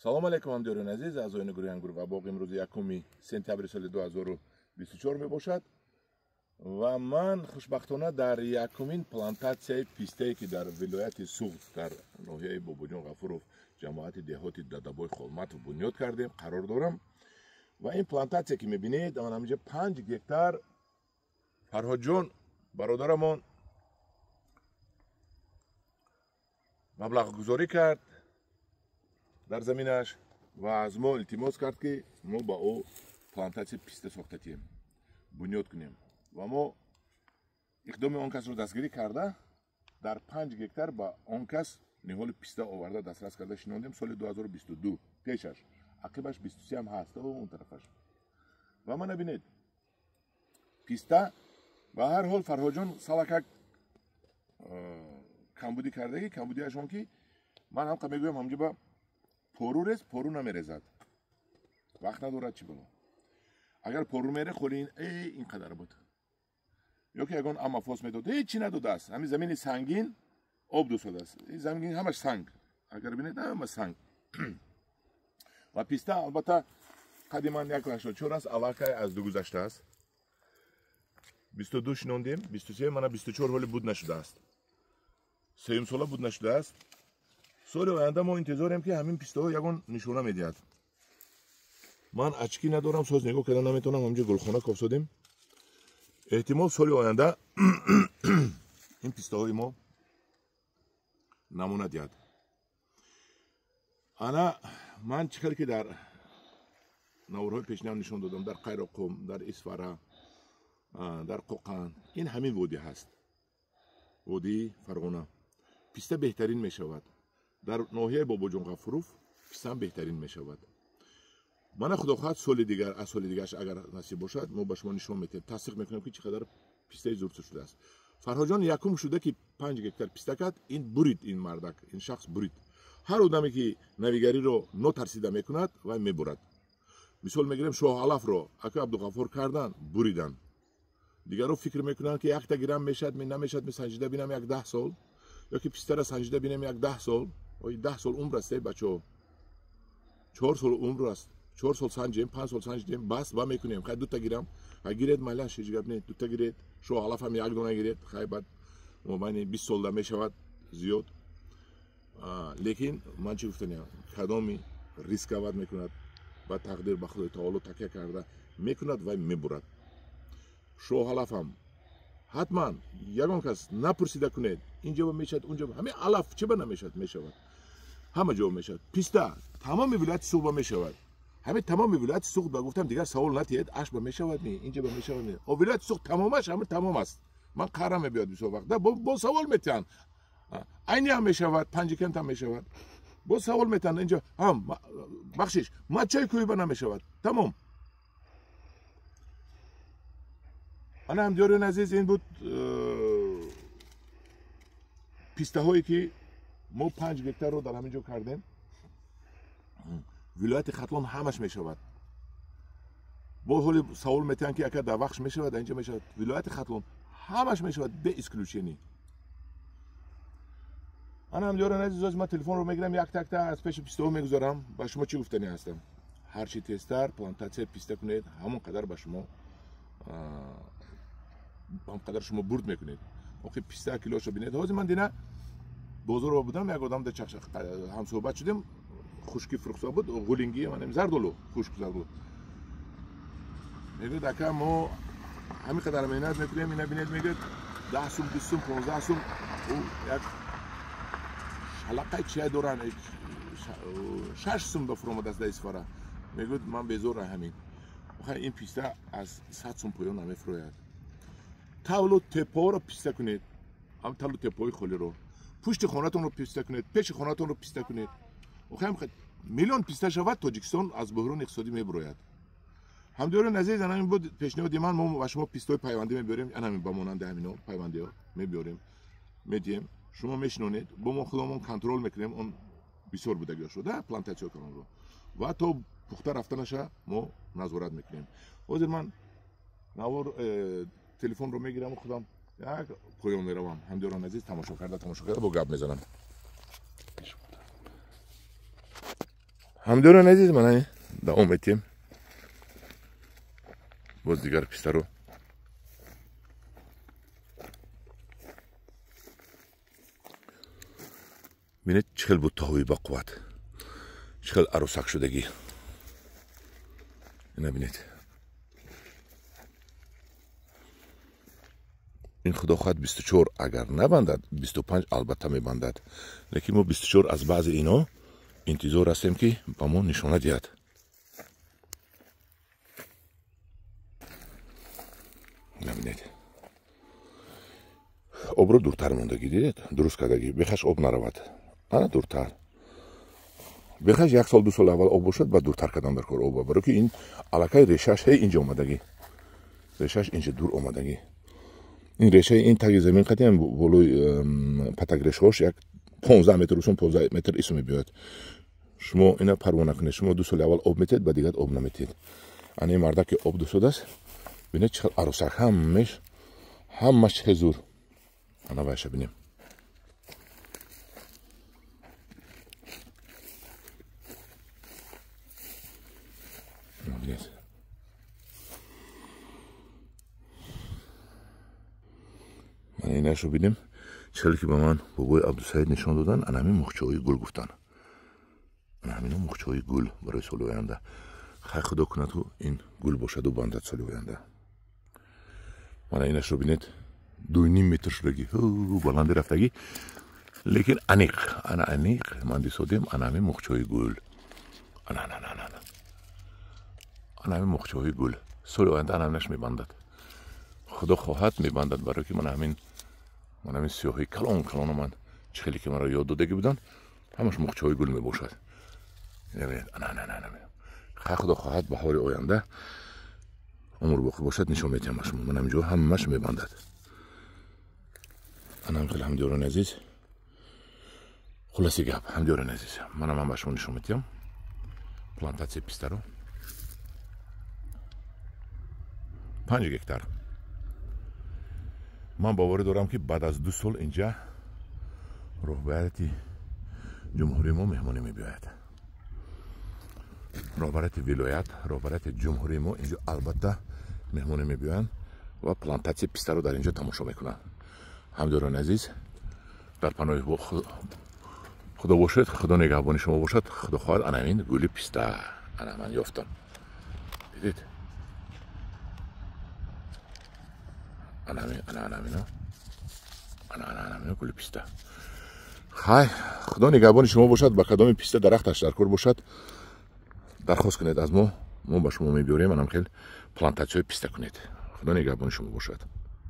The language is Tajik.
салом алейкум ҳамдиёрони азиз, аъзоини гурӯҳи Ангурва Боғ. имрӯзи 1 сентябри соли 2024 мебошад ва ман хушбахтона дар якумин плантатсияи пистае ки дар вилояти Суғд дар ноҳияи Бобоҷон Ғафуров ҷамоати деҳоти Дадабои Холматов бунёд кардем қарор дорам ва ин плантатсия ки мебинед ман ҳаминҷа 5 гектар Фарҳодҷон бародарамон маблағгузорӣ кард дар заминаш ва аз мо илтимос кард ки мо ба ӯ плантатсия писта сохта тием, бунёд кунем ва мо иқдоми он касро дастгирӣ карда дар 5 гектар ба он кас ниҳоли писта оварда дастрас карда шинондем соли 2022 пешаш, ақибаш 23 ҳам ҳаст он тарафаш. Ва мана бинед писта ба ҳар ҳол Фарҳодҷон салакак камбудӣ кардаги камбудиаш он ки ман ҳамқа мегӯям ҳамҷа ба пору рез, пору намерезад. Вақт надорад чӣ боло. Агар пору мере холин ин қадар буд. Ё ки ягон амафос медод, ҳечи надодааст. Ҳамин замини сангин об дӯстодааст. Ин замин ҳамаш санг. Агар бинед ҳама санг. Ва писта албатта қади ман 1.84 аст, алакай аз ду гузаштааст. 22 шинондем, 23 мана 24 ҳоли буд нашудааст. 3 сола буд нашудааст. соли оянда мо интизорем ки ҳамин пистаҳо ягон нишона медиҳад. Ман ачки надорам, соз нигоҳ карда наметавонам, ҳамҷа гулхона кофсодем. эҳтимол соли оянда ин пистаҳои мо намуна диҳад. ана ман чӣ хеле ки дар наворҳои пешниам нишон додам, дар Қайроқум, дар Исфара, дар Қоқан, ин ҳамин водӣ ҳаст. водии Фарғона. писта беҳтарин мешавад. дар ноҳияи Бобоҷон Ғафуров пистаам беҳтарин мешавад. мана худохоҳад соли дигар, аз соли дигараш агар насиб бошад, мо ба шумо нишон метиҳем, тасдиқ мекунем ки чӣ қадар пистаи зурд шудааст. Фарҳодҷон якум шуда ки 5 гектар писта кард, ин бурид, ин мардак, ин шахс бурид. ҳар одаме ки навигариро нотарсида мекунад, вай мебурад. мисол мегирем Шоҳ Алафро ака Абдуғаффор кардан, буридан. дигаро фикр мекунанд ки 1 грамм мешад, намешад, санҷида бинам 10 сол, ё ки пистара санҷида бинем 10 сол, 10 сол умр аст бачаҳо. 4 сол умр аст. 4 сол санҷем, 5 сол санҷем, бас ба мекунем. Хай 2 грамм, хай гиред майла шиҷгаб не, 2 гиред. Шоҳ Алаф ҳам 1 дона гиред, хай бад майни 20 сол да мешавад зиёд. лекин ман чӣ гуфтаням, кадоми рисковат мекунад, ба тақдир ба Худои таоло такя карда мекунад ва мебурад. Шоҳ Алаф ҳам ҳатман ягон кас напурсида кунед, инҷа ба мешад, унҷа ба ҳамин алаф чӣ ба намешад, мешавад. ҳама ҷо мешавад. Писта тамоми вилояти Суғд ба мешавад. ҳамин тамоми вилояти Суғд ба гуфтам дигар савол натиҳед, аш ба мешавад не, инҷа ба мешавад не. Вилояти Суғд тамомаш ҳамин тамом аст. ман қара мебиёд бисёр вақт. бо савол метиҳанд. айни ҳам мешавад, панҷикент ҳам мешавад. бо савол метиҳанд инҷа ҳам бахшиш, маччои кӯҳӣ ба намешавад. Тамом. ана ҳамдиёрони азиз, ин буд пистаҳое ки мо 5 гектарро дар ҳамин ҷо кардем. вилояти Хатлон ҳамаш мешавад. бо ҳоли савол метиҳанд ки ака дар вахш мешавад, инҷа мешавад. вилояти Хатлон ҳамаш мешавад бе исключение. ана ҳамдиёрони азиз, ман телефонро мегирам, як такта аз пеши пистаҳо мегузорам. ба шумо чӣ гуфтанӣ ҳастам? ҳар чи тезтар плантатсия писта кунед, ҳамон қадар ба шумо ҳамқадар шумо бурд мекунед. охи писта килошро бинед. ҳозир ман дина бозорро будам, як одам да чақша ҳамсӯҳбат шудем, хушки фурӯхта буд, ғулинги манем зардолу, хушк зардолу. мегӯяд ака мо ҳамин қадар меҳнат мекунем, ина бинед мегӯяд 10 сум, 20 сум, 15 сум, як шалақаи чия доран, 6 сум да фуромадааст дар Исфара. мегӯяд ман безорам ҳамин. охай ин писта аз 100 сум поён намефурӯяд. тавлу тепоҳоро писта кунед, ҳам тавлу тепоҳои холиро, пушти хонатонро писта кунед, пеши хонатонро писта кунед. охай миллион писта шавад, Тоҷикистон аз буҳрони иқтисодӣ мебурояд. ҳамдиёрони азиз, ана буд пешниҳоди ман, мо ба шумо пистаҳои пайвандӣ мебиёрем, ана ба монанди ҳамино пайвандиҳо мебиёрем, медиҳем, шумо мешинонед, бо мо худомон контрол мекунем, он бисёр будагиҳо шуда плантатсия кунонро ва то пухта рафтанаша мо назорат мекунем. ҳозир ман навор телефонро мегирам, худам як поён меравам. ҳамдиёрони азиз, тамошо карда бо гап мезанам. ҳамдорон азиз, мана давом етем. Боз дигар пистаро бинед чӣ хел буттаҳои бақувват, чӣ хел аросак шудагӣ. ина бинед. ин худо хоҳад 24 агар набандад 25 албатта мебандад, лекин мо 24 аз баъзи ино интизор ҳастем ки ба мо нишона диҳад. набинед. обро дуртар мондагӣ дидед, дуруст кардагӣ, бехаш об наравад. ана дуртар. бехаш 1 сол 2 сол аввал об бошад, баъд дуртар кардан дар кор об, барои ки ин аллакай решаш ҳей инҷа омадагӣ. решаш инҷа дур омадагӣ. ин решаи ин таги замин қадим болои патакрешҳош як 15 метр усон 15 метр исо мебиёяд. шумо ина парвона кунед, шумо 2 соли аввал об метед, баъд дигар об наметед. ани марда ки об дусодааст, бинед чӣ хел аросак, ҳамаш чӣ хел зур. ана вайша бинем. мана инашо бинем. чӣ хеле ки ба ман бобои Абдусаид нишон додан, ана ҳамин мухчиҳои гул гуфтан. ана ҳамин мухчиҳои гул барои соли оянда. хай худо кунад ки ин гул бошаду бандад соли оянда. мана инашро бинед 2.5 метр шудагӣ, баланди рафтагӣ, лекин аниқ, ана аниқ ман дисодем, ана ҳамин мухчиҳои гул. ана ҳамин мухчиҳои гул соли оянда ана ҳаминаш мебандад. худо хоҳад мебандад, барои ки ман ҳамин сиёҳи калону ман чӣ хеле ки маро ёд додагӣ буданд, ҳамаш мухчиҳои гул мебошад. хай худо хоҳад баҳори оянда умр боқӣ бошад, нишон медиҳам ба шумо. ман ҳаминҷо ҳамаш мебандад. анам хеле ҳамдиёрони азиз, хулоси гап, ҳамдиёрони азиз, манам ба шумо нишон медиҳам плантатсияи пистаро 5 гектар. ман боварӣ дорам ки баъд аз 2 сол инҷа роҳбарияти ҷумҳурии мо меҳмонӣ мебиёяд. роҳбарияти вилоят, роҳбарияти ҷумҳурии мо инҷо албатта меҳмонӣ мебиёянд ва плантатсияи пистаро дар инҷо тамошо мекунанд. ҳамдиёрони азиз, дар паноҳи худо бошед, худо негаҳбони шумо бошад. худо хоҳад ана ин гули писта, ана ман ёфтам. дидед? ана гули писта. хай худо негаҳбони шумо бошад. ба кадоми писта дарахташ дар кор бошад, дархост кунед аз мо ба шумо мебиёрем. анам хел плантатсияи писта кунед. худо негаҳбони шумо бошад.